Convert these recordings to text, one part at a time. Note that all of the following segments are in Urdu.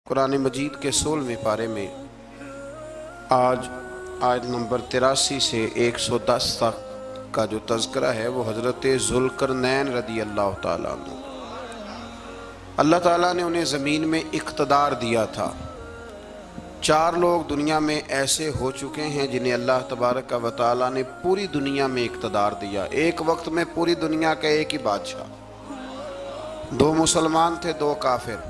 قرآن مجید کے 16ویں پارے میں آج آیت نمبر 83 سے 110 تک کا جو تذکرہ ہے وہ حضرت ذوالقرنین رضی اللہ تعالیٰ عنہ۔ اللہ تعالیٰ نے انہیں زمین میں اقتدار دیا تھا۔ 4 لوگ دنیا میں ایسے ہو چکے ہیں جنہیں اللہ تبارک و تعالیٰ نے پوری دنیا میں اقتدار دیا، ایک وقت میں پوری دنیا کا ایک ہی بادشاہ۔ 2 مسلمان تھے، 2 کافر۔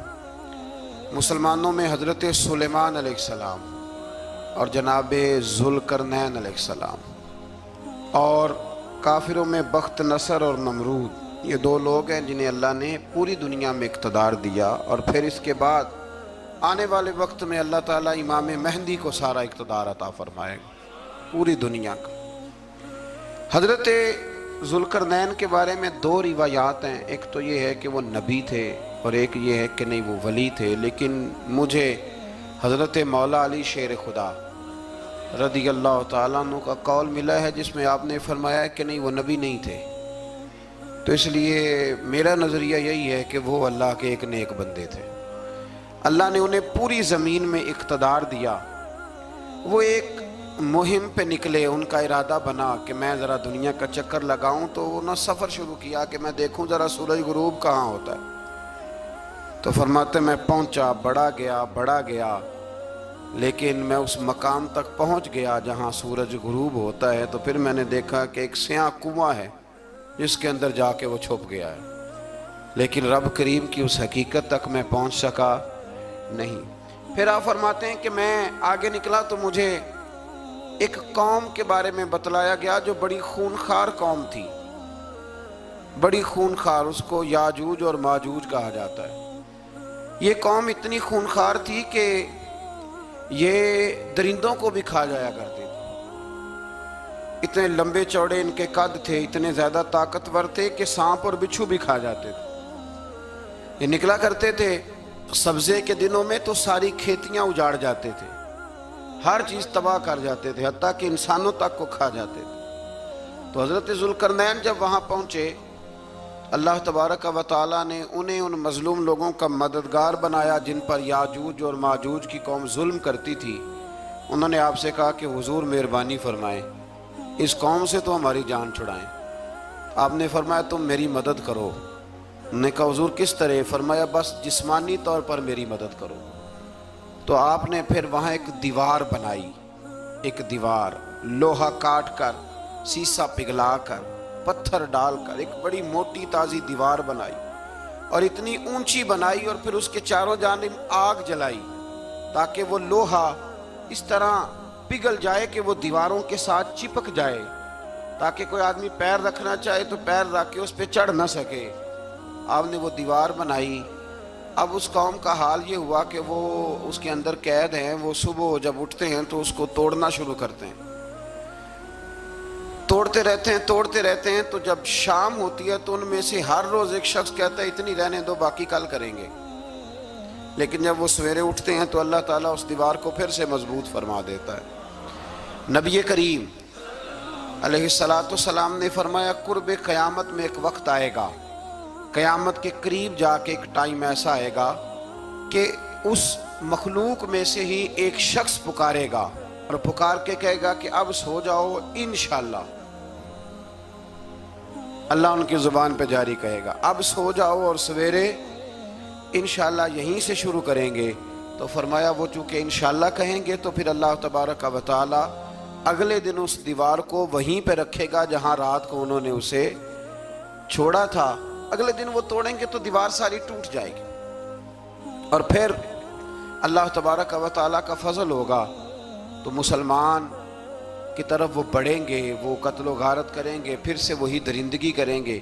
مسلمانوں میں حضرت سلیمان علیہ السلام اور جناب ذوالقرنین علیہ السلام، اور کافروں میں بخت نصر اور نمرود۔ یہ 2 لوگ ہیں جنہیں اللہ نے پوری دنیا میں اقتدار دیا، اور پھر اس کے بعد آنے والے وقت میں اللہ تعالیٰ امام مہدی کو سارا اقتدار عطا فرمائے گا پوری دنیا کا۔ حضرت ذوالقرنین کے بارے میں 2 روایات ہیں، ایک تو یہ ہے کہ وہ نبی تھے اور ایک یہ ہے کہ نہیں وہ ولی تھے، لیکن مجھے حضرت مولا علی شیر خدا رضی اللہ تعالیٰ عنہ کا قول ملا ہے جس میں آپ نے فرمایا ہے کہ نہیں وہ نبی نہیں تھے، تو اس لیے میرا نظریہ یہی ہے کہ وہ اللہ کے ایک نیک بندے تھے۔ اللہ نے انہیں پوری زمین میں اقتدار دیا۔ وہ ایک مہم پہ نکلے، ان کا ارادہ بنا کہ میں ذرا دنیا کا چکر لگاؤں، تو انہوں نے سفر شروع کیا کہ میں دیکھوں ذرا سورج غروب کہاں ہوتا ہے۔ تو فرماتے میں پہنچا، بڑا گیا، لیکن میں اس مقام تک پہنچ گیا جہاں سورج غروب ہوتا ہے، تو پھر میں نے دیکھا کہ ایک سیاہ کنواں ہے جس کے اندر جا کے وہ چھپ گیا ہے، لیکن رب کریم کی اس حقیقت تک میں پہنچ سکا نہیں۔ پھر آپ فرماتے ہیں کہ میں آگے نکلا تو مجھے ایک قوم کے بارے میں بتلایا گیا جو بڑی خونخوار قوم تھی، بڑی خونخوار، اس کو یاجوج اور ماجوج کہا جاتا ہے۔ یہ قوم اتنی خونخوار تھی کہ یہ درندوں کو بھی کھا جایا کرتے تھے، اتنے لمبے چوڑے ان کے قد تھے، اتنے زیادہ طاقتور تھے کہ سانپ اور بچھو بھی کھا جاتے تھے۔ یہ نکلا کرتے تھے سبزے کے دنوں میں تو ساری کھیتیاں اجاڑ جاتے تھے، ہر چیز تباہ کر جاتے تھے، حتیٰ کہ انسانوں تک کو کھا جاتے تھے۔ تو حضرت ذوالقرنین جب وہاں پہنچے، اللہ تبارک و تعالیٰ نے انہیں ان مظلوم لوگوں کا مددگار بنایا جن پر یاجوج اور ماجوج کی قوم ظلم کرتی تھی۔ انہوں نے آپ سے کہا کہ حضور مہربانی فرمائیں، اس قوم سے تو ہماری جان چھڑائیں۔ آپ نے فرمایا تم میری مدد کرو۔ انہوں نے کہا حضور کس طرح؟ فرمایا بس جسمانی طور پر میری مدد کرو۔ تو آپ نے پھر وہاں ایک دیوار بنائی، ایک دیوار، لوہا کاٹ کر، سیسا پگھلا کر، پتھر ڈال کر ایک بڑی موٹی تازی دیوار بنائی، اور اتنی اونچی بنائی، اور پھر اس کے چاروں جانب آگ جلائی تاکہ وہ لوہا اس طرح پگھل جائے کہ وہ دیواروں کے ساتھ چپک جائے، تاکہ کوئی آدمی پیر رکھنا چاہے تو پیر رکھ کے اس پہ چڑھ نہ سکے۔ آپ نے وہ دیوار بنائی۔ اب اس قوم کا حال یہ ہوا کہ وہ اس کے اندر قید ہیں، وہ صبح جب اٹھتے ہیں تو اس کو توڑنا شروع کرتے ہیں، توڑتے رہتے ہیں، تو جب شام ہوتی ہے تو ان میں سے ہر روز ایک شخص کہتا ہے اتنی رہنے دو، باقی کل کریں گے۔ لیکن جب وہ سویرے اٹھتے ہیں تو اللہ تعالیٰ اس دیوار کو پھر سے مضبوط فرما دیتا ہے۔ نبی کریم علیہ السلام نے فرمایا قرب قیامت میں ایک وقت آئے گا، قیامت کے قریب جا کے ایک ٹائم ایسا آئے گا کہ اس مخلوق میں سے ہی ایک شخص پکارے گا اور پکار کے کہے گا کہ اب سو جاؤ انشاءاللہ۔ اللہ ان کی زبان پہ جاری کہے گا اب سو جاؤ اور سویرے انشاءاللہ یہیں سے شروع کریں گے۔ تو فرمایا وہ چونکہ انشاءاللہ کہیں گے تو پھر اللہ تبارک و تعالی اگلے دن اس دیوار کو وہیں پہ رکھے گا جہاں رات کو انہوں نے اسے چھوڑا تھا۔ اگلے دن وہ توڑیں گے تو دیوار ساری ٹوٹ جائے گی، اور پھر اللہ تبارک و تعالیٰ کا فضل ہوگا تو مسلمان کی طرف وہ بڑھیں گے، وہ قتل و غارت کریں گے، پھر سے وہی درندگی کریں گے،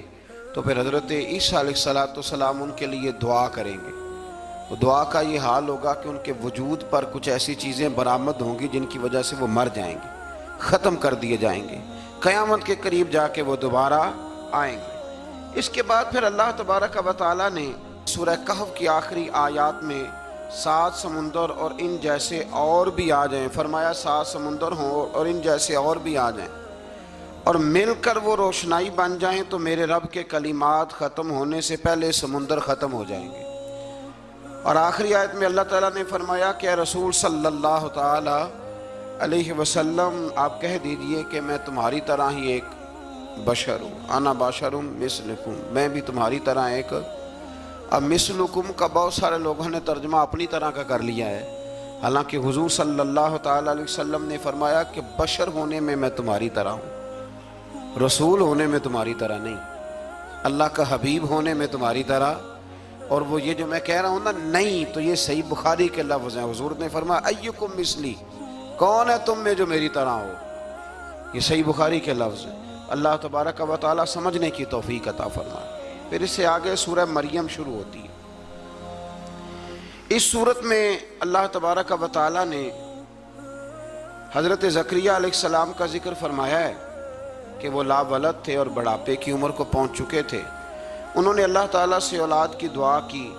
تو پھر حضرت عیسیٰ علیہ السلام ان کے لیے دعا کریں گے۔ تو دعا کا یہ حال ہوگا کہ ان کے وجود پر کچھ ایسی چیزیں برآمد ہوں گی جن کی وجہ سے وہ مر جائیں گے، ختم کر دیے جائیں گے، قیامت کے قریب جا کے وہ دوبارہ آئیں گے۔ اس کے بعد پھر اللہ تبارک و تعالیٰ نے سورہ کہف کی آخری آیات میں 7 سمندر اور ان جیسے اور بھی آ جائیں، فرمایا 7 سمندر ہوں اور ان جیسے اور بھی آ جائیں، اور مل کر وہ روشنائی بن جائیں تو میرے رب کے کلمات ختم ہونے سے پہلے سمندر ختم ہو جائیں گے، اور آخری آیت میں اللہ تعالیٰ نے فرمایا کہ اے رسول صلی اللہ تعالی علیہ وسلم آپ کہہ دیجئے کہ میں تمہاری طرح ہی ایک بشر ہوں، انا بشر مثلکم، میں بھی تمہاری طرح ایک۔ اب مثلکم کا بہت سارے لوگوں نے ترجمہ اپنی طرح کا کر لیا ہے، حالانکہ حضور صلی اللہ تعالی علیہ وسلم نے فرمایا کہ بشر ہونے میں میں تمہاری طرح ہوں، رسول ہونے میں تمہاری طرح نہیں، اللہ کا حبیب ہونے میں تمہاری طرح۔ اور وہ یہ جو میں کہہ رہا ہوں نا نہیں، تو یہ صحیح بخاری کے لفظ ہیں، حضور نے فرمایا ایکم مثلی، کون ہے تم میں جو میری طرح ہو، یہ صحیح بخاری کے لفظ ہیں۔ اللہ تبارک و تعالی سمجھنے کی توفیق عطا فرمائے۔ پھر اس سے آگے سورہ مریم شروع ہوتی ہے۔ اس صورت میں اللہ تبارک و تعالی نے حضرت زکریا علیہ السلام کا ذکر فرمایا ہے کہ وہ لا ولد تھے اور بڑھاپے کی عمر کو پہنچ چکے تھے۔ انہوں نے اللہ تعالیٰ سے اولاد کی دعا کی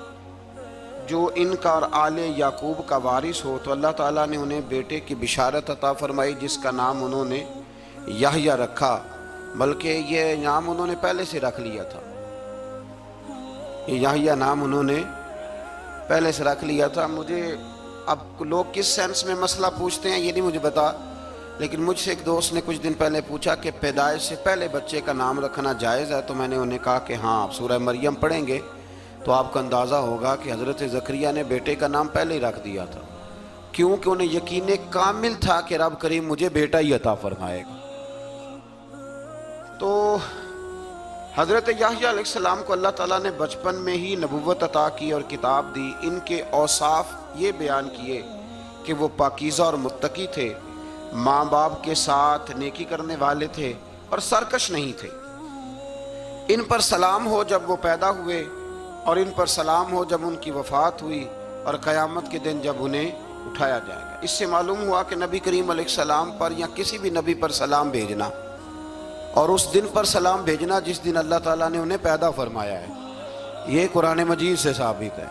جو ان کا اور آل یعقوب کا وارث ہو، تو اللہ تعالیٰ نے انہیں بیٹے کی بشارت عطا فرمائی جس کا نام انہوں نے یحییٰ رکھا، بلکہ یہ نام انہوں نے پہلے سے رکھ لیا تھا، یہ یحییٰ نام انہوں نے پہلے سے رکھ لیا تھا۔ مجھے اب لوگ کس سینس میں مسئلہ پوچھتے ہیں یہ نہیں مجھے بتا، لیکن مجھ سے ایک دوست نے کچھ دن پہلے پوچھا کہ پیدائش سے پہلے بچے کا نام رکھنا جائز ہے، تو میں نے انہیں کہا کہ ہاں، آپ سورہ مریم پڑھیں گے تو آپ کو اندازہ ہوگا کہ حضرت زکریا نے بیٹے کا نام پہلے ہی رکھ دیا تھا، کیونکہ انہیں یقین کامل تھا کہ رب کریم مجھے بیٹا ہی عطا فرمائے گا۔ تو حضرت یحییٰ علیہ السلام کو اللہ تعالیٰ نے بچپن میں ہی نبوت عطا کی اور کتاب دی۔ ان کے اوصاف یہ بیان کیے کہ وہ پاکیزہ اور متقی تھے، ماں باپ کے ساتھ نیکی کرنے والے تھے اور سرکش نہیں تھے۔ ان پر سلام ہو جب وہ پیدا ہوئے، اور ان پر سلام ہو جب ان کی وفات ہوئی، اور قیامت کے دن جب انہیں اٹھایا جائے گا۔ اس سے معلوم ہوا کہ نبی کریم علیہ السلام پر یا کسی بھی نبی پر سلام بھیجنا اور اس دن پر سلام بھیجنا جس دن اللہ تعالیٰ نے انہیں پیدا فرمایا ہے، یہ قرآن مجید سے ثابت ہے۔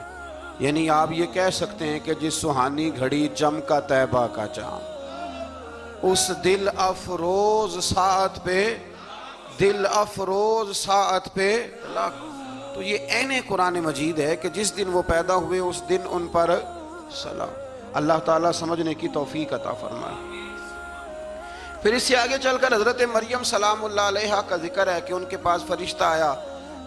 یعنی آپ یہ کہہ سکتے ہیں کہ جس سہانی گھڑی چمکا طیبہ کا چاند، اس دل افروز ساعت پہ، دل افروز ساعت پہ، تو یہ عین قرآن مجید ہے کہ جس دن وہ پیدا ہوئے اس دن ان پر سلام۔ اللہ تعالیٰ سمجھنے کی توفیق عطا فرمائے۔ پھر اس سے آگے چل کر حضرت مریم سلام اللہ علیہا کا ذکر ہے کہ ان کے پاس فرشتہ آیا۔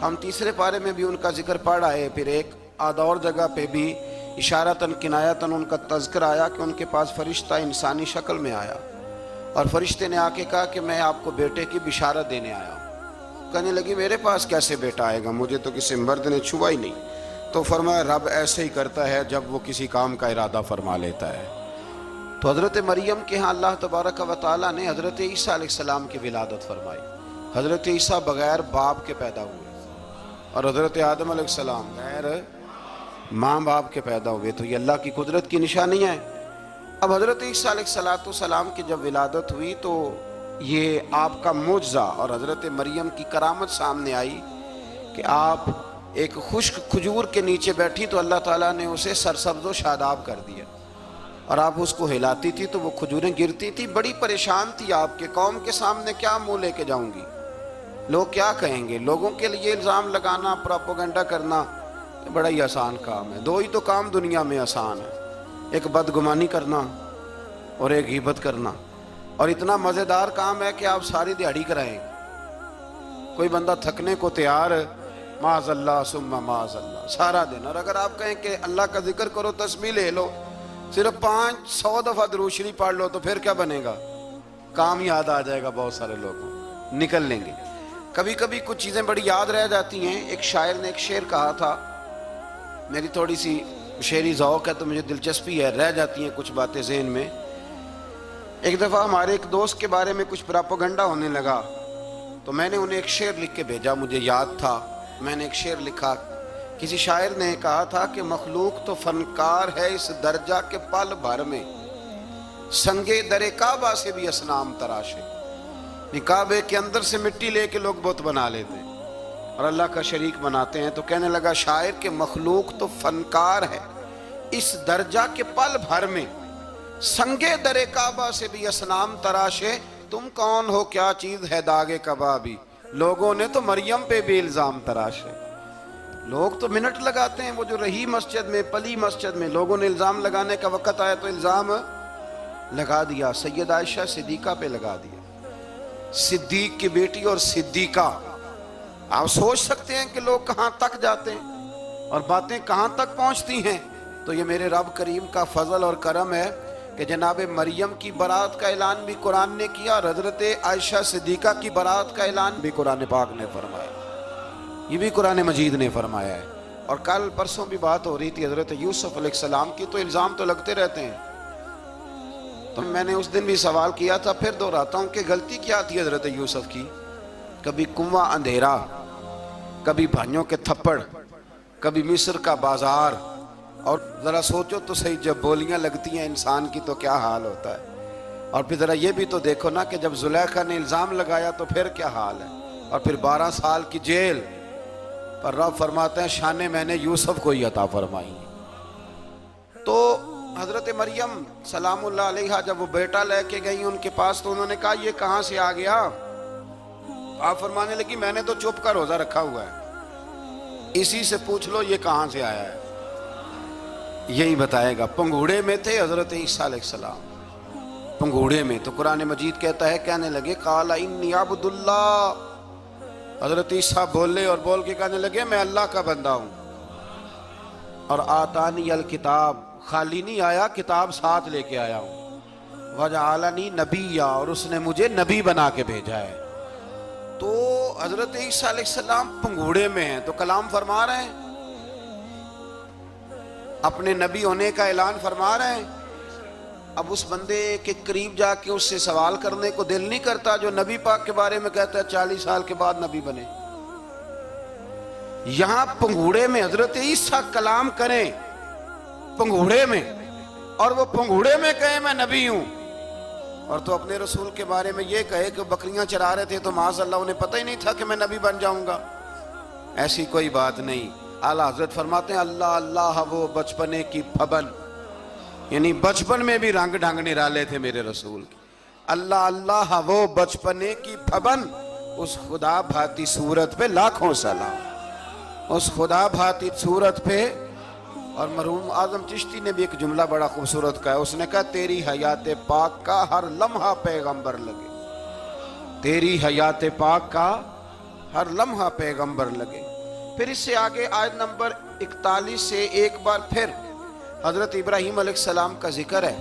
ہم تیسرے پارے میں بھی ان کا ذکر پڑھ آئے، پھر ایک آدھ اور جگہ پہ بھی اشارتاً کنایتاً ان کا تذکر آیا کہ ان کے پاس فرشتہ انسانی شکل میں آیا، اور فرشتے نے آ کے کہا کہ میں آپ کو بیٹے کی بشارت دینے آیا ہوں۔ کہنے لگی میرے پاس کیسے بیٹا آئے گا، مجھے تو کسی مرد نے چھوا ہی نہیں۔ تو فرمایا رب ایسے ہی کرتا ہے جب وہ کسی کام کا ارادہ فرما لیتا ہے۔ تو حضرت مریم کے ہاں اللہ تبارک و تعالیٰ نے حضرت عیسیٰ علیہ السلام کی ولادت فرمائی۔ حضرت عیسیٰ بغیر باپ کے پیدا ہوئے، اور حضرت آدم علیہ السلام غیر ماں باپ کے پیدا ہوئے، تو یہ اللہ کی قدرت کی نشانی ہے۔ اب حضرت عیسیٰ علیہ السلام کی جب ولادت ہوئی تو یہ آپ کا معجزہ اور حضرت مریم کی کرامت سامنے آئی کہ آپ ایک خشک کھجور کے نیچے بیٹھی تو اللہ تعالیٰ نے اسے سرسبز و شاداب کر دیا، اور آپ اس کو ہلاتی تھی تو وہ کھجوریں گرتی تھی۔ بڑی پریشان تھی آپ کے قوم کے سامنے کیا منہ لے کے جاؤں گی، لوگ کیا کہیں گے۔ لوگوں کے لیے الزام لگانا، پروپیگنڈا کرنا بڑا ہی آسان کام ہے۔ دو ہی تو کام دنیا میں آسان ہے، ایک بدگمانی کرنا اور ایک غیبت کرنا، اور اتنا مزیدار کام ہے کہ آپ ساری دیہڑی کرائیں۔ کوئی بندہ تھکنے کو تیار، معاذ اللہ ثم معاذ اللہ، سارا دن۔ اور اگر آپ کہیں کہ اللہ کا ذکر کرو، تسبیح لے لو، صرف 500 دفعہ درود شریف پڑھ لو، تو پھر کیا بنے گا؟ کام یاد آ جائے گا، بہت سارے لوگوں نکل لیں گے۔ کبھی کبھی کچھ چیزیں بڑی یاد رہ جاتی ہیں۔ ایک شاعر نے ایک شعر کہا تھا، میری تھوڑی سی شعری ذوق ہے تو مجھے دلچسپی ہے، رہ جاتی ہیں کچھ باتیں ذہن میں۔ ایک دفعہ ہمارے ایک دوست کے بارے میں کچھ پراپوگنڈا ہونے لگا، تو میں نے انہیں ایک شعر لکھ کے بھیجا، مجھے یاد تھا۔ میں نے ایک شعر لکھا، کسی شاعر نے کہا تھا کہ مخلوق تو فنکار ہے اس درجہ کے پل بھر میں، سنگے در کعبہ سے بھی اصنام تراشے۔ کعبے کے اندر سے مٹی لے کے لوگ بت بنا لیتے ہیں اور اللہ کا شریک بناتے ہیں۔ تو کہنے لگا شاعر کہ مخلوق تو فنکار ہے اس درجہ کے پل بھر میں، سنگے در کعبہ سے بھی اصنام تراشے۔ تم کون ہو، کیا چیز ہے داغ کبابی، لوگوں نے تو مریم پہ بھی الزام تراشے۔ لوگ تو منٹ لگاتے ہیں، وہ جو رہی مسجد میں، پلی مسجد میں، لوگوں نے الزام لگانے کا وقت آیا تو الزام لگا دیا، سید عائشہ صدیقہ پہ لگا دیا، صدیق کی بیٹی اور صدیقہ۔ آپ سوچ سکتے ہیں کہ لوگ کہاں تک جاتے ہیں اور باتیں کہاں تک پہنچتی ہیں۔ تو یہ میرے رب کریم کا فضل اور کرم ہے کہ جناب مریم کی برات کا اعلان بھی قرآن نے کیا اور حضرت عائشہ صدیقہ کی برات کا اعلان بھی قرآن پاک نے فرمایا، یہ بھی قرآن مجید نے فرمایا ہے۔ اور کل پرسوں بھی بات ہو رہی تھی حضرت یوسف علیہ السلام کی، تو الزام تو لگتے رہتے ہیں۔ تو میں نے اس دن بھی سوال کیا تھا، پھر دہراتا ہوں کہ غلطی کیا تھی حضرت یوسف کی؟ کبھی کنواں اندھیرا، کبھی بھائیوں کے تھپڑ، کبھی مصر کا بازار، اور ذرا سوچو تو صحیح، جب بولیاں لگتی ہیں انسان کی تو کیا حال ہوتا ہے۔ اور پھر ذرا یہ بھی تو دیکھو نا کہ جب زلیخا نے الزام لگایا تو پھر کیا حال ہے، اور پھر 12 سال کی جیل، پر رب فرماتے ہیں شانیں میں نے یوسف کو ہی عطا فرمائی۔ تو حضرت مریم سلام اللہ علیہا جب وہ بیٹا لے کے گئی ان کے پاس تو انہوں نے کہا یہ کہاں سے آ گیا؟ آپ فرمانے لگی میں نے تو چپ کر روزہ رکھا ہوا ہے، اسی سے پوچھ لو یہ کہاں سے آیا ہے، یہی بتائے گا۔ پنگوڑے میں تھے حضرت عیسیٰ علیہ السلام، پنگوڑے میں، تو قرآن مجید کہتا ہے کہنے لگے قال انی عبد اللہ، حضرت عیسیٰ بولے اور بول کے کہنے لگے میں اللہ کا بندہ ہوں، اور آتانی الکتاب، خالی نہیں آیا، کتاب ساتھ لے کے آیا ہوں، وجعلنی نبیا، اور اس نے مجھے نبی بنا کے بھیجا ہے۔ تو حضرت عیسیٰ علیہ السلام پنگوڑے میں ہیں تو کلام فرما رہے ہیں، اپنے نبی ہونے کا اعلان فرما رہے ہیں۔ اب اس بندے کے قریب جا کے اس سے سوال کرنے کو دل نہیں کرتا جو نبی پاک کے بارے میں کہتا ہے 40 سال کے بعد نبی بنے۔ یہاں پنگوڑے میں حضرت عیسیٰ کلام کریں، پنگوڑے میں، اور وہ پنگوڑے میں کہے میں نبی ہوں، اور تو اپنے رسول کے بارے میں یہ کہے کہ بکریاں چرا رہے تھے تو معاذ اللہ انہیں پتہ ہی نہیں تھا کہ میں نبی بن جاؤں گا۔ ایسی کوئی بات نہیں۔ اعلیٰ حضرت فرماتے ہیں اللہ اللہ وہ بچپنے کی پھبن، یعنی بچپن میں بھی رنگ ڈھنگ نرالے تھے میرے رسول کی۔ اللہ اللہ وہ بچپنے کی پھبن، اس خدا بھاتی صورت پہ لاکھوں سلام، اس خدا بھاتی صورت پہ۔ اور مرحوم اعظم چشتی نے بھی ایک جملہ بڑا خوبصورت کہا، اس نے کہا تیری حیات پاک کا ہر لمحہ پیغمبر لگے، تیری حیات پاک کا ہر لمحہ پیغمبر لگے۔ پھر اس سے آگے آیت نمبر 41 سے ایک بار پھر حضرت ابراہیم علیہ السلام کا ذکر ہے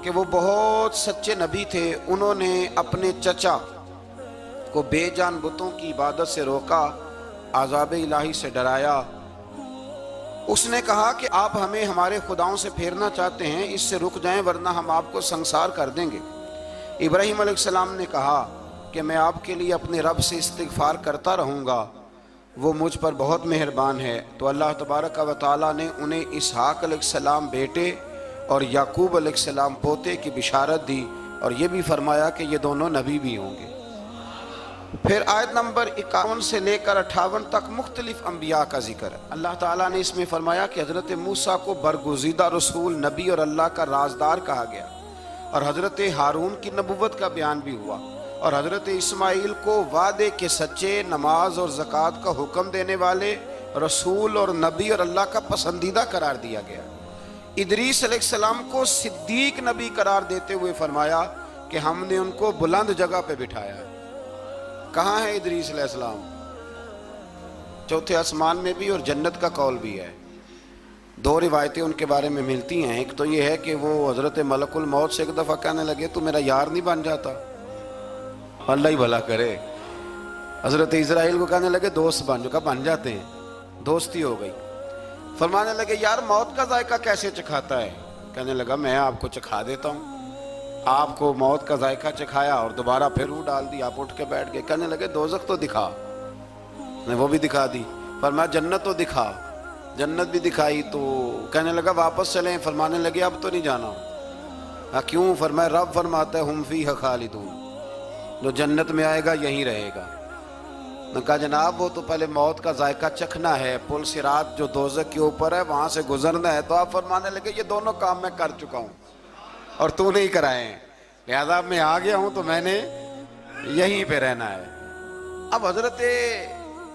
کہ وہ بہت سچے نبی تھے، انہوں نے اپنے چچا کو بے جان بتوں کی عبادت سے روکا، عذاب الہی سے ڈرایا۔ اس نے کہا کہ آپ ہمیں ہمارے خداؤں سے پھیرنا چاہتے ہیں، اس سے رک جائیں ورنہ ہم آپ کو سنسار کر دیں گے۔ ابراہیم علیہ السلام نے کہا کہ میں آپ کے لیے اپنے رب سے استغفار کرتا رہوں گا، وہ مجھ پر بہت مہربان ہے۔ تو اللہ تبارک و تعالیٰ نے انہیں اسحاق علیہ السلام بیٹے اور یعقوب علیہ السلام پوتے کی بشارت دی، اور یہ بھی فرمایا کہ یہ دونوں نبی بھی ہوں گے۔ پھر آیت نمبر 51 سے لے کر 58 تک مختلف انبیاء کا ذکر ہے۔ اللہ تعالیٰ نے اس میں فرمایا کہ حضرت موسیٰ کو برگزیدہ رسول، نبی اور اللہ کا رازدار کہا گیا، اور حضرت ہارون کی نبوت کا بیان بھی ہوا، اور حضرت اسماعیل کو وعدے کے سچے، نماز اور زکوٰۃ کا حکم دینے والے رسول اور نبی اور اللہ کا پسندیدہ قرار دیا گیا۔ ادریس علیہ السلام کو صدیق نبی قرار دیتے ہوئے فرمایا کہ ہم نے ان کو بلند جگہ پہ بٹھایا ہے۔ کہاں ہے ادریس علیہ السلام؟ چوتھے آسمان میں بھی، اور جنت کا قول بھی ہے۔ دو روایتیں ان کے بارے میں ملتی ہیں، ایک تو یہ ہے کہ وہ حضرت ملک الموت سے ایک دفعہ کہنے لگے تو میرا یار نہیں بن جاتا، اللہ ہی بھلا کرے۔ حضرت اسرائیل کو کہنے لگے دوست بن جو، کہا بن جاتے ہیں، دوستی ہو گئی۔ فرمانے لگے یار موت کا ذائقہ کیسے چکھاتا ہے؟ کہنے لگا میں آپ کو چکھا دیتا ہوں۔ آپ کو موت کا ذائقہ چکھایا اور دوبارہ پھر روح ڈال دی، آپ اٹھ کے بیٹھ گئے۔ کہنے لگے دوزخ تو دکھا، نے وہ بھی دکھا دی۔ فرمایا جنت تو دکھا، جنت بھی دکھائی۔ تو کہنے لگا واپس چلیں، فرمانے لگے اب تو نہیں جانا۔ کیوں؟ فرمایا رب فرماتا ہے ہم فیہ خالدون، جو جنت میں آئے گا یہیں رہے گا۔ نے کہا جناب وہ تو پہلے موت کا ذائقہ چکھنا ہے، پل صراط جو دوزخ کے اوپر ہے وہاں سے گزرنا ہے۔ تو آپ فرمانے لگے یہ دونوں کام میں کر چکا ہوں اور تو نہیں کرائے ہیں، لہذا میں آ گیا ہوں تو میں نے یہیں پہ رہنا ہے۔ اب حضرت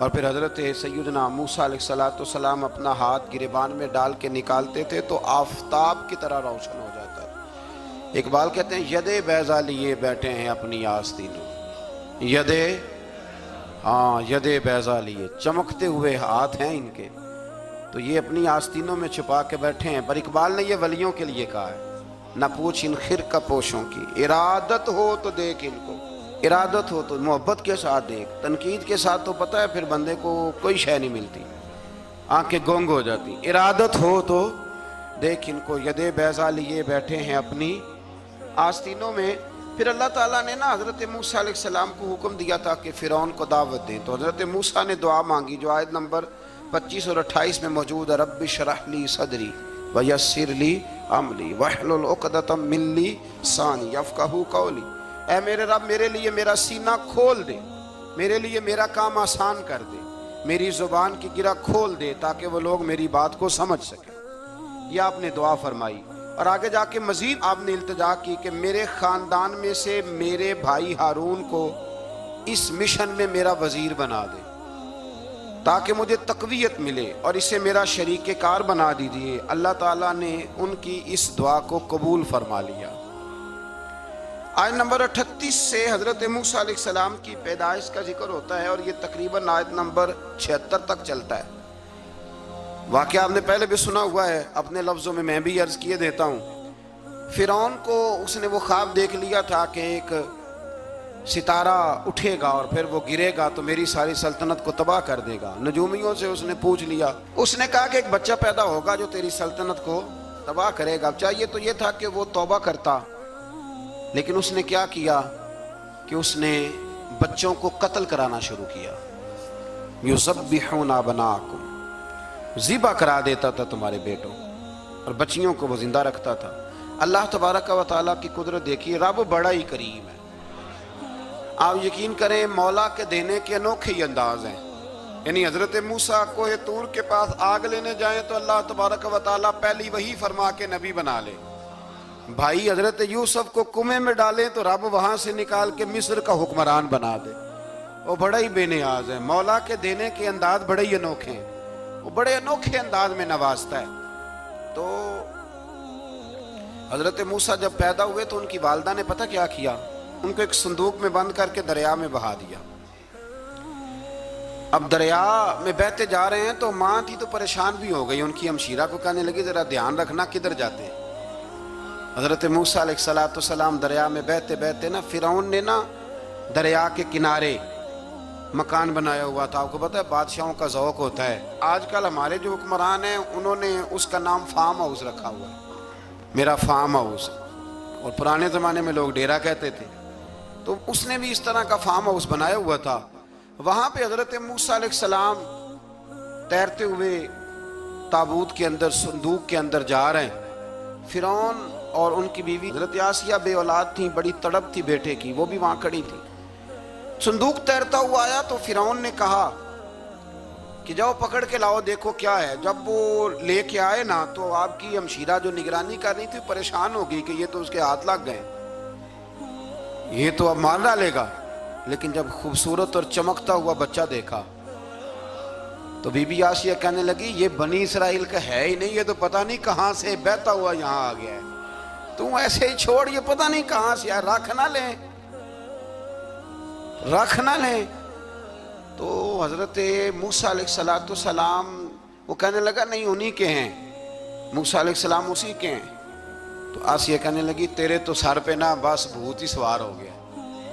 اور پھر حضرت سیدنا موسیٰ علیہ السلام اپنا ہاتھ گریبان میں ڈال کے نکالتے تھے تو آفتاب کی طرح روشن ہو جاتا ہے۔ اقبال کہتے ہیں ید بیضا لیے بیٹھے ہیں اپنی آستینوں، ید بیضا لیے، چمکتے ہوئے ہاتھ ہیں ان کے، تو یہ اپنی آستینوں میں چھپا کے بیٹھے ہیں۔ پر اقبال نے یہ ولیوں کے لیے کہا ہے، نہ پوچھ ان خرقہ پوشوں کی، ارادت ہو تو دیکھ ان کو، ارادت ہو تو محبت کے ساتھ دیکھ، تنقید کے ساتھ تو پتہ ہے پھر بندے کو کوئی شے نہیں ملتی، آنکھیں گونگ ہو جاتی۔ ارادت ہو تو دیکھ ان کو، ید بیضا لیے بیٹھے ہیں اپنی آستینوں میں۔ پھر اللہ تعالیٰ نے نا حضرت موسیٰ علیہ السلام کو حکم دیا تھا کہ فرعون کو دعوت دیں، تو حضرت موسیٰ نے دعا مانگی جو آیت نمبر 25 اور 28 میں موجود ہے، رب اشرح لی صدری ویسر لی امری واحلل عقدۃ من لسانی یفقہوا قولی، اے میرے رب میرے لیے میرا سینہ کھول دے، میرے لیے میرا کام آسان کر دے، میری زبان کی گرہ کھول دے تاکہ وہ لوگ میری بات کو سمجھ سکیں۔ یہ آپ نے دعا فرمائی، اور آگے جا کے مزید آپ نے التجا کی کہ میرے خاندان میں سے میرے بھائی ہارون کو اس مشن میں میرا وزیر بنا دے تاکہ مجھے تقویت ملے، اور اسے میرا شریک کار بنا دیجیے۔ اللہ تعالیٰ نے ان کی اس دعا کو قبول فرما لیا۔ آیت نمبر 38 سے حضرت موسیٰ علیہ السلام کی پیدائش کا ذکر ہوتا ہے، اور یہ تقریباً آیت نمبر 76 تک چلتا ہے۔ واقعہ آپ نے پہلے بھی سنا ہوا ہے، اپنے لفظوں میں بھی عرض کیے دیتا ہوں۔ فرعون کو اس نے وہ خواب دیکھ لیا تھا کہ ایک ستارہ اٹھے گا اور پھر وہ گرے گا تو میری ساری سلطنت کو تباہ کر دے گا۔ نجومیوں سے اس نے پوچھ لیا، اس نے کہا کہ ایک بچہ پیدا ہوگا جو تیری سلطنت کو تباہ کرے گا۔ چاہیے تو یہ تھا کہ وہ توبہ کرتا، لیکن اس نے کیا کیا کہ اس نے بچوں کو قتل کرانا شروع کیا۔ یذبحون ابناءکم، ذبح کرا دیتا تھا تمہارے بیٹوں، اور بچیوں کو وہ زندہ رکھتا تھا۔ اللہ تبارک و تعالیٰ کی قدرت دیکھیے، رب بڑا ہی کریم ہے۔ آپ یقین کریں مولا کے دینے کے انوکھے ہی انداز ہیں۔ یعنی حضرت موسیٰ کوہ طور کے پاس آگ لینے جائیں تو اللہ تبارک و تعالیٰ پہلی وہی فرما کے نبی بنا لے۔ بھائی حضرت یوسف کو کنویں میں ڈالیں تو رب وہاں سے نکال کے مصر کا حکمران بنا دے۔ وہ بڑا ہی بے نیاز ہے، مولا کے دینے کے انداز بڑے ہی انوکھے ہیں، وہ بڑے انوکھے انداز میں نوازتا ہے۔ تو حضرت موسیٰ جب پیدا ہوئے تو ان کی والدہ نے پتہ کیا کیا، ان کو ایک صندوق میں بند کر کے دریا میں بہا دیا۔ اب دریا میں بہتے جا رہے ہیں تو ماں تھی تو پریشان بھی ہو گئی، ان کی ہمشیرہ کو کہنے لگی ذرا دھیان رکھنا کدھر جاتے ہیں۔ حضرت موسیٰ علیہ السلام دریا میں بہتے بہتے نا فرعون نے نا دریا کے کنارے مکان بنایا ہوا تھا۔ آپ کو پتہ ہے بادشاہوں کا ذوق ہوتا ہے، آج کل ہمارے جو حکمران ہیں انہوں نے اس کا نام فارم ہاؤس رکھا ہوا ہے، میرا فارم ہاؤس، اور پرانے زمانے میں لوگ ڈیرا کہتے تھے، تو اس نے بھی اس طرح کا فارم ہاؤس بنایا ہوا تھا۔ وہاں پہ حضرت موسیٰ علیہ السلام تیرتے ہوئے تابوت کے اندر صندوق کے اندر جا رہے ہیں۔ فرعون اور ان کی بیوی حضرت آسیہ بے اولاد تھیں، بڑی تڑپ تھی بیٹے کی، وہ بھی وہاں کھڑی تھی۔ صندوق تیرتا ہوا آیا تو فرعون نے کہا کہ جاؤ پکڑ کے لاؤ دیکھو کیا ہے۔ جب وہ لے کے آئے نا تو آپ کی ہمشیرہ جو نگرانی کر رہی تھی پریشان ہو گئی کہ یہ تو اس کے ہاتھ لگ گئے، یہ تو اب مار ڈالے گا۔ لیکن جب خوبصورت اور چمکتا ہوا بچہ دیکھا تو بی بی آسیہ کہنے لگی یہ بنی اسرائیل کا ہے ہی نہیں، یہ تو پتہ نہیں کہاں سے بہتا ہوا یہاں آ گیا ہے، تم ایسے ہی چھوڑ، یہ پتہ نہیں کہاں سے آیا، رکھ نہ لیں، رکھ نہ لیں۔ تو حضرت موسیٰ علیہ السلام وہ کہنے لگا نہیں انہی کے ہیں، موسیٰ علیہ السلام اسی کے ہیں۔ تو آسیہ کہنے لگی تیرے تو سر پہ نا بس بھوت ہی سوار ہو گیا،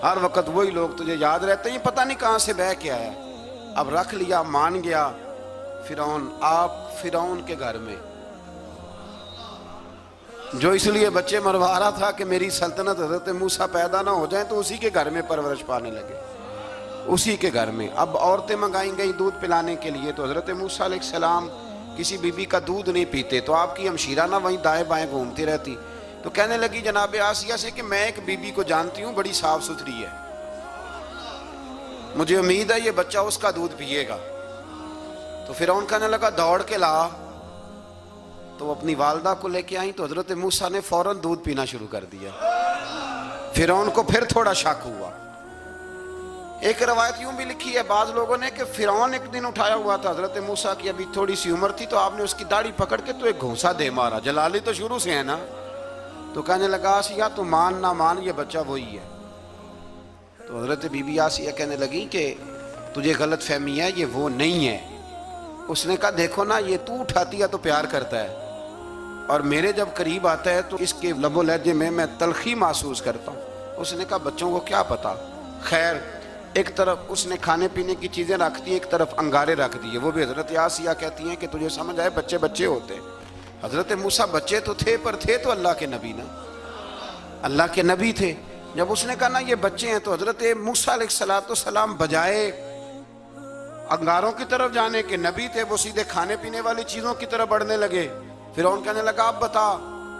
ہر وقت وہی لوگ تجھے یاد رہتے ہیں، پتہ نہیں کہاں سے بہ کے آیا۔ اب رکھ لیا، مان گیا فرعون۔ آپ فرعون کے گھر میں جو اس لیے بچے مروا رہا تھا کہ میری سلطنت حضرت موسیٰ پیدا نہ ہو جائیں، تو اسی کے گھر میں پرورش پانے لگے، اسی کے گھر میں۔ اب عورتیں منگائیں گئی دودھ پلانے کے لیے، تو حضرت موسیٰ علیہ السلام کسی بی بی کا دودھ نہیں پیتے، تو آپ کی ہمشیرہ نہ وہیں دائیں بائیں گھومتی رہتی۔ تو کہنے لگی جناب آسیہ سے کہ میں ایک بی بی کو جانتی ہوں، بڑی صاف ستھری ہے، مجھے امید ہے یہ بچہ اس کا دودھ پیے گا۔ تو فرعون کہنے لگا دوڑ کے لا، تو وہ اپنی والدہ کو لے کے آئیں تو حضرت موسیٰ نے فوراً دودھ پینا شروع کر دیا۔ فرعون کو پھر تھوڑا شک ہوا، ایک روایت یوں بھی لکھی ہے بعض لوگوں نے کہ فرعون ایک دن اٹھایا ہوا تھا حضرت موسیٰ کی ابھی تھوڑی سی عمر تھی، تو آپ نے اس کی داڑھی پکڑ کے تو ایک گھونسا دے مارا، جلالی تو شروع سے ہے نا، تو کہنے لگا آسیہ تو مان نہ مان یہ بچہ وہی ہے۔ تو حضرت بی بی آسیہ کہنے لگی کہ تجھے غلط فہمی ہے، یہ وہ نہیں ہے۔ اس نے کہا دیکھو نا، یہ تو اٹھاتی ہے تو پیار کرتا ہے، اور میرے جب قریب آتا ہے تو اس کے لب و لہجے میں تلخی محسوس کرتا ہوں۔ اس نے کہا بچوں کو کیا پتا، خیر ایک طرف اس نے کھانے پینے کی چیزیں رکھ دی، ایک طرف انگارے رکھ دیے۔ وہ بھی حضرت آسیہ کہتی ہیں کہ تجھے سمجھ آئے بچے بچے ہوتے، حضرت موسیٰ بچے تو تھے پر تھے تو اللہ کے نبی نا، اللہ کے نبی تھے۔ جب اس نے کہا نا یہ بچے ہیں، تو حضرت موسیٰ علیہ السلام بجائے انگاروں کی طرف جانے کے، نبی تھے وہ سیدھے کھانے پینے والی چیزوں کی طرف بڑھنے لگے۔ فرعون کہنے لگا اب بتا،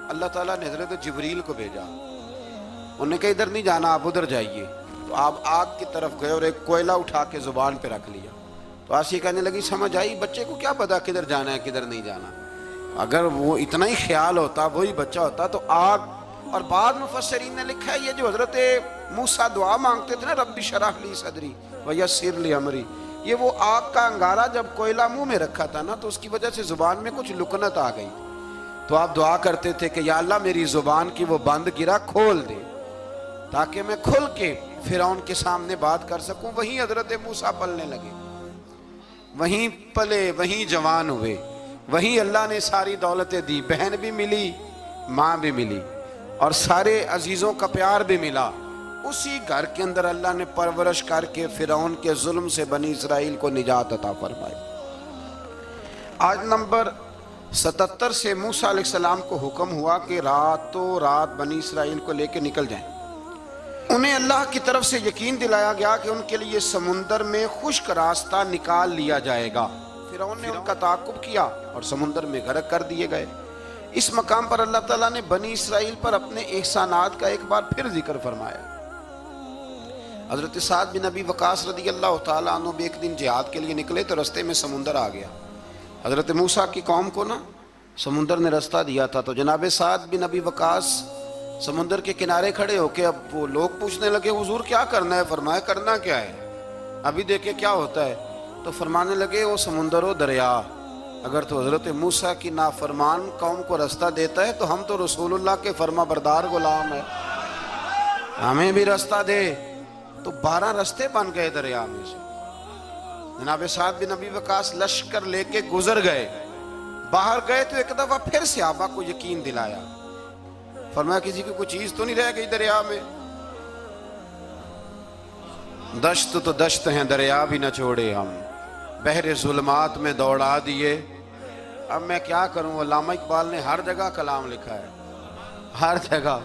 اللہ تعالیٰ نے حضرت جبریل کو بھیجا، انہوں نے کہا ادھر نہیں جانا آپ ادھر جائیے، تو آپ آگ کی طرف گئے اور ایک کوئلہ اٹھا کے زبان پہ رکھ لیا۔ تو آسیہ کہنے لگی سمجھ آئی، بچے کو کیا پتا کدھر جانا ہے کدھر نہیں جانا، اگر وہ اتنا ہی خیال ہوتا وہی بچہ ہوتا تو آگ۔ اور بعض مفسرین نے لکھا ہے یہ جو حضرت موسیٰ دعا مانگتے تھے نا رب اشرح لی صدری ویسر لی امری، یہ وہ آگ کا انگارہ جب کوئلہ منہ میں رکھا تھا نا تو اس کی وجہ سے زبان میں کچھ لکنت آ گئی، تو آپ دعا کرتے تھے کہ یا اللہ میری زبان کی وہ بند گرا کھول دے تاکہ میں کھل کے فرعون کے سامنے بات کر سکوں۔ وہیں حضرت موسیٰ پلنے لگے، وہیں پلے، وہیں جوان ہوئے، وہیں اللہ نے ساری دولتیں دی، بہن بھی ملی، ماں بھی ملی، اور سارے عزیزوں کا پیار بھی ملا۔ اسی گھر کے اندر اللہ نے پرورش کر کے فرعون کے ظلم سے بنی اسرائیل کو نجات عطا فرمائی۔ آج نمبر 77 سے موسیٰ علیہ السلام کو حکم ہوا کہ راتوں رات بنی اسرائیل کو لے کے نکل جائیں۔ انہیں اللہ کی طرف سے یقین دلایا گیا کہ ان کے لیے سمندر میں خشک راستہ نکال لیا جائے گا۔ فرعون نے ان کا تعاقب کیا اور سمندر میں غرق کر دیے گئے۔ اس مقام پر اللہ تعالیٰ نے بنی اسرائیل پر اپنے احسانات کا ایک بار پھر ذکر فرمایا۔ حضرت سعد بن ابی وقاص رضی اللہ تعالیٰ عنہ بھی ایک دن جہاد کے لیے نکلے تو رستے میں سمندر آ گیا۔ حضرت موسیٰ کی قوم کو نا سمندر نے رستہ دیا تھا، تو جناب سعد بن ابی وقاص سمندر کے کنارے کھڑے ہو کے اب وہ لوگ پوچھنے لگے حضور کیا کرنا ہے؟ فرمایا کرنا کیا ہے، ابھی دیکھیں کیا ہوتا ہے۔ تو فرمانے لگے وہ سمندر و دریا، اگر تو حضرت موسیٰ کی نافرمان قوم کو رستہ دیتا ہے تو ہم تو رسول اللہ کے فرما بردار غلام ہیں، ہمیں بھی رستہ دے۔ تو 12 رستے بن گئے دریا میں سے۔ جناب سعد بن ابی وقاص لشکر لے کے گزر گئے، باہر گئے تو ایک دفعہ پھر صحابہ کو یقین دلایا، فرمایا کسی کی کوئی چیز تو نہیں رہ گئی دریا میں؟ دشت تو دشت ہیں دریا بھی نہ چھوڑے ہم، بحر ظلمات میں دوڑا دیے۔ اب میں کیا کروں، علامہ اقبال نے ہر جگہ کلام لکھا ہے، ہر جگہ۔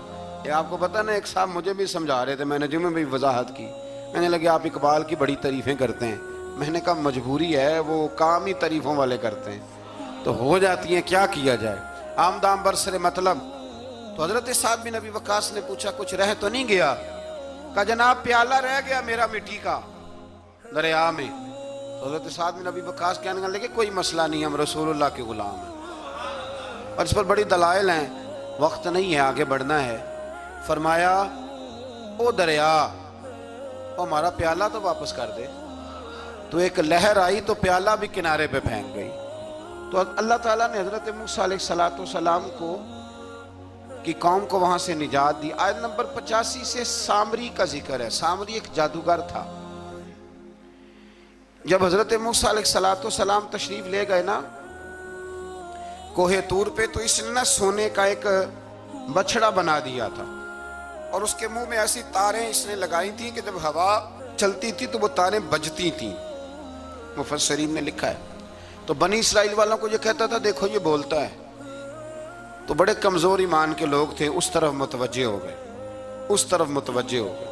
یہ آپ کو پتہ نا، ایک صاحب مجھے بھی سمجھا رہے تھے، میں نے جمعہ میں بھی وضاحت کی، کہنے لگے آپ اقبال کی بڑی تعریفیں کرتے ہیں۔ میں نے کہا مجبوری ہے، وہ کام ہی تعریفوں والے کرتے ہیں تو ہو جاتی ہیں، کیا کیا جائے، آمدام برسر مطلب۔ تو حضرت سعد بن ابی وقاص نے پوچھا کچھ رہ تو نہیں گیا؟ کہا جناب پیالہ رہ گیا میرا مٹی کا دریا میں۔ تو حضرت سعد بن ابی وقاص کہنے لگے کوئی مسئلہ نہیں، ہم رسول اللہ کے غلام ہیں، اور اس پر بڑی دلائل ہیں، وقت نہیں ہے آگے بڑھنا ہے۔ فرمایا او دریا، او ہمارا پیالہ تو واپس کر دے۔ تو ایک لہر آئی تو پیالہ بھی کنارے پہ پھینک گئی۔ تو اللہ تعالیٰ نے حضرت موسیٰ علیہ السلام کو کی قوم کو وہاں سے نجات دی۔ آیت نمبر 85 سے سامری کا ذکر ہے۔ سامری ایک جادوگر تھا۔ جب حضرت موسیٰ علیہ السلام تشریف لے گئے نا کوہ طور پہ، تو اس نے نا سونے کا ایک بچڑا بنا دیا تھا، اور اس کے منہ میں ایسی تاریں اس نے لگائی تھیں کہ جب ہوا چلتی تھی تو وہ تاریں بجتی تھیں، مفسرین نے لکھا ہے۔ تو بنی اسرائیل والوں کو یہ کہتا تھا دیکھو یہ بولتا ہے، تو بڑے کمزور ایمان کے لوگ تھے، اس طرف متوجہ ہو گئے، اس طرف متوجہ ہو گئے۔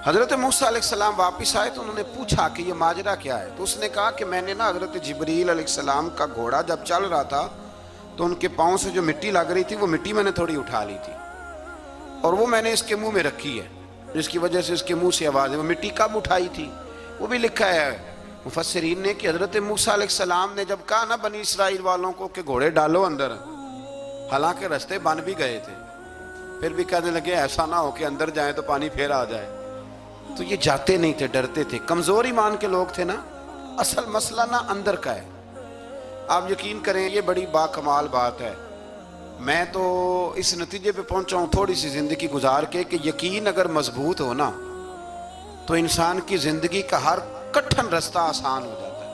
حضرت موسیٰ علیہ السلام واپس آئے تو انہوں نے پوچھا کہ یہ ماجرا کیا ہے؟ تو اس نے کہا کہ میں نے نا حضرت جبریل علیہ السلام کا گھوڑا جب چل رہا تھا تو ان کے پاؤں سے جو مٹی لگ رہی تھی وہ مٹی میں نے تھوڑی اٹھا لی تھی، اور وہ میں نے اس کے منہ میں رکھی ہے، جس کی وجہ سے اس کے منہ سے آواز ہے۔ وہ مٹی کب اٹھائی تھی وہ بھی لکھا ہے مفسرین نے کہ حضرت موسیٰ علیہ السلام نے جب کہا نا بنی اسرائیل والوں کو کہ گھوڑے ڈالو اندر، حالانکہ رستے بن بھی گئے تھے، پھر بھی کہنے لگے ایسا نہ ہو کہ اندر جائیں تو پانی پھر آ جائے، تو یہ جاتے نہیں تھے، ڈرتے تھے، کمزور ایمان کے لوگ تھے نا۔ اصل مسئلہ نا اندر کا ہے۔ آپ یقین کریں یہ بڑی باکمال بات ہے، میں تو اس نتیجے پہ پہنچا ہوں تھوڑی سی زندگی گزار کے کہ یقین اگر مضبوط ہو نا تو انسان کی زندگی کا ہر کٹھن رستہ آسان ہو جاتا ہے۔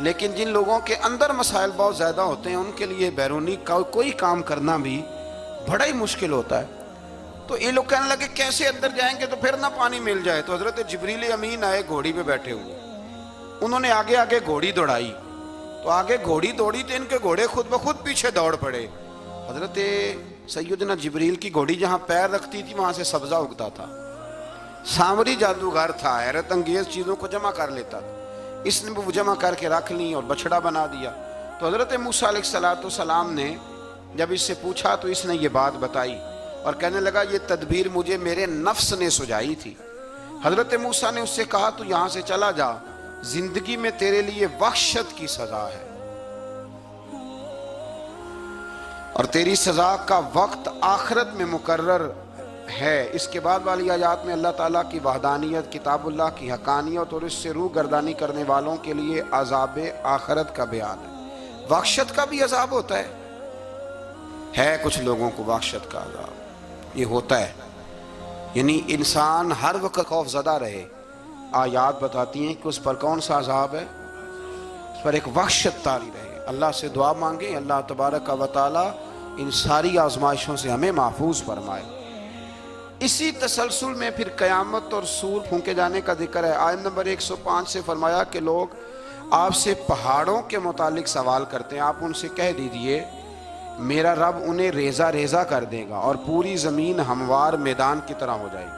لیکن جن لوگوں کے اندر مسائل بہت زیادہ ہوتے ہیں ان کے لیے بیرونی کوئی کام کرنا بھی بڑا ہی مشکل ہوتا ہے۔ تو یہ لوگ کہنے لگے کیسے اندر جائیں گے تو پھر نہ پانی مل جائے، تو حضرت جبریل امین آئے گھوڑی پہ بیٹھے ہوئے، انہوں نے آگے آگے گھوڑی دوڑائی، تو آگے گھوڑی دوڑی تو ان کے گھوڑے خود بخود پیچھے دوڑ پڑے۔ حضرت سیدنا جبریل کی گھوڑی جہاں پیر رکھتی تھی وہاں سے سبزہ اگتا تھا، سامری جادوگر تھا، حیرت انگیز چیزوں کو جمع کر لیتا تھا، اس نے وہ جمع کر کے رکھ لی اور بچڑا بنا دیا۔ تو حضرت موسیٰ علیہ السلام نے جب اس سے پوچھا تو اس نے یہ بات بتائی اور کہنے لگا یہ تدبیر مجھے میرے نفس نے سجائی تھی۔ حضرت موسیٰ نے اس سے کہا تو یہاں سے چلا جا، زندگی میں تیرے لیے وحشت کی سزا ہے اور تیری سزا کا وقت آخرت میں مقرر ہے۔ اس کے بعد والی آیات میں اللہ تعالیٰ کی وحدانیت، کتاب اللہ کی حقانیت اور اس سے روح گردانی کرنے والوں کے لیے عذاب آخرت کا بیان ہے۔ وحشت کا بھی عذاب ہوتا ہے کچھ لوگوں کو وحشت کا عذاب یہ ہوتا ہے، یعنی انسان ہر وقت خوف زدہ رہے۔ آیات بتاتی ہیں کہ اس پر کون سا عذاب ہے، اس پر ایک وحشت طاری رہے۔ اللہ سے دعا مانگیں اللہ تبارک و تعالی ان ساری آزمائشوں سے ہمیں محفوظ فرمائے۔ اسی تسلسل میں پھر قیامت اور سور پھونکے جانے کا ذکر ہے۔ آیت نمبر 105 سے فرمایا کہ لوگ آپ سے پہاڑوں کے متعلق سوال کرتے ہیں، آپ ان سے کہہ دیجئے میرا رب انہیں ریزہ ریزہ کر دے گا اور پوری زمین ہموار میدان کی طرح ہو جائے گی۔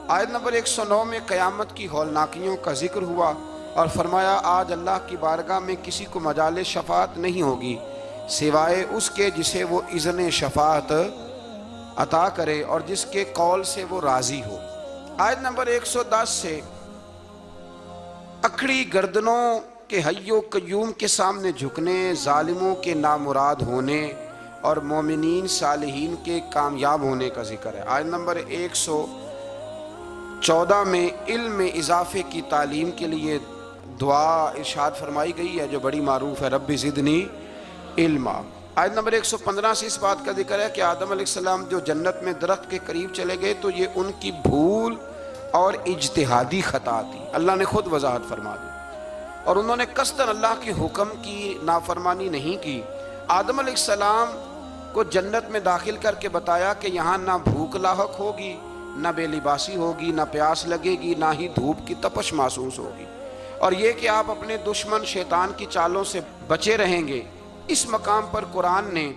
آیت نمبر 109 میں قیامت کی ہولناکیوں کا ذکر ہوا اور فرمایا آج اللہ کی بارگاہ میں کسی کو مجال شفاعت نہیں ہوگی سوائے اس کے جسے وہ اذن شفاعت عطا کرے اور جس کے قول سے وہ راضی ہو۔ آیت نمبر 110 سے اکڑی گردنوں کے حی و قیوم کے سامنے جھکنے، ظالموں کے نامراد ہونے اور مومنین صالحین کے کامیاب ہونے کا ذکر ہے۔ آیت نمبر 114 میں علم میں اضافے کی تعلیم کے لیے دعا ارشاد فرمائی گئی ہے جو بڑی معروف ہے، رب زدنی علما۔ آیت نمبر 115 سے اس بات کا ذکر ہے کہ آدم علیہ السلام جو جنت میں درخت کے قریب چلے گئے تو یہ ان کی بھول اور اجتہادی خطا تھی، اللہ نے خود وضاحت فرما دی، اور انہوں نے قصداً اللہ کے حکم کی نافرمانی نہیں کی۔ آدم علیہ السلام کو جنت میں داخل کر کے بتایا کہ یہاں نہ بھوک لاحق ہوگی، نہ بے لباسی ہوگی، نہ پیاس لگے گی، نہ ہی دھوپ کی تپش محسوس ہوگی، اور یہ کہ آپ اپنے دشمن شیطان کی چالوں سے بچے رہیں گے۔ اس مقام پر قرآن نے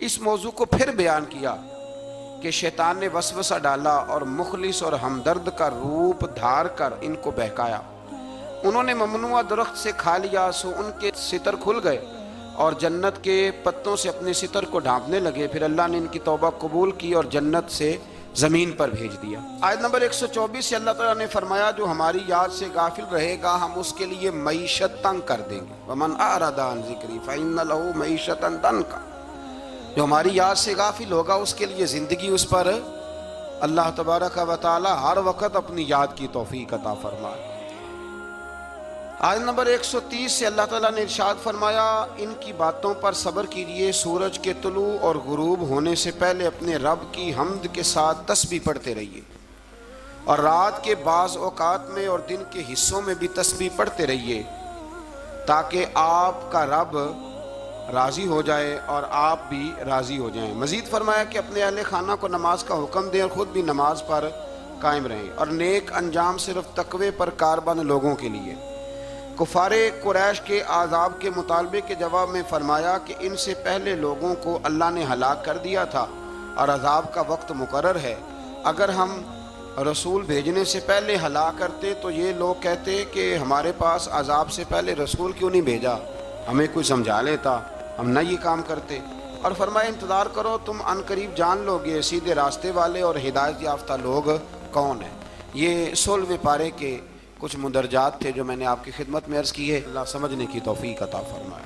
اس موضوع کو پھر بیان کیا کہ شیطان نے وسوسہ ڈالا اور مخلص اور ہمدرد کا روپ دھار کر ان کو بہکایا، انہوں نے ممنوع درخت سے کھا لیا سو ان کے ستر کھل گئے اور جنت کے پتوں سے اپنے ستر کو ڈھانپنے لگے، پھر اللہ نے ان کی توبہ قبول کی اور جنت سے زمین پر بھیج دیا۔ آیت نمبر 124 سے اللہ تعالیٰ نے فرمایا جو ہماری یاد سے غافل رہے گا ہم اس کے لیے معیشت تنگ کر دیں گے، وَمَنْ أَعْرَضَ عَنْ ذِكْرِي فَإِنَّ لَهُ مَعِيشَةً ضَنْكًا، جو ہماری یاد سے غافل ہوگا اس کے لیے زندگی اس پر اللہ تبارک و تعالی ہر وقت اپنی یاد کی توفیق عطا فرمائے۔ آیت نمبر 130 سے اللہ تعالیٰ نے ارشاد فرمایا ان کی باتوں پر صبر کیجئے، سورج کے طلوع اور غروب ہونے سے پہلے اپنے رب کی حمد کے ساتھ تسبیح پڑھتے رہیے، اور رات کے بعض اوقات میں اور دن کے حصوں میں بھی تسبیح پڑھتے رہیے تاکہ آپ کا رب راضی ہو جائے اور آپ بھی راضی ہو جائیں۔ مزید فرمایا کہ اپنے اہل خانہ کو نماز کا حکم دیں اور خود بھی نماز پر قائم رہیں، اور نیک انجام صرف تقوی پر کاربند لوگوں کے لیے۔ کفار قریش کے عذاب کے مطالبے کے جواب میں فرمایا کہ ان سے پہلے لوگوں کو اللہ نے ہلاک کر دیا تھا اور عذاب کا وقت مقرر ہے، اگر ہم رسول بھیجنے سے پہلے ہلاک کرتے تو یہ لوگ کہتے کہ ہمارے پاس عذاب سے پہلے رسول کیوں نہیں بھیجا، ہمیں کوئی سمجھا لیتا، ہم نہ یہ کام کرتے۔ اور فرمایا انتظار کرو تم ان قریب جان لوگے سیدھے راستے والے اور ہدایت یافتہ لوگ کون ہیں۔ یہ 16ویں پارے کے کچھ مندرجات تھے جو میں نے آپ کی خدمت میں عرض کی ہے، اللہ سمجھنے کی توفیق عطا فرمائے۔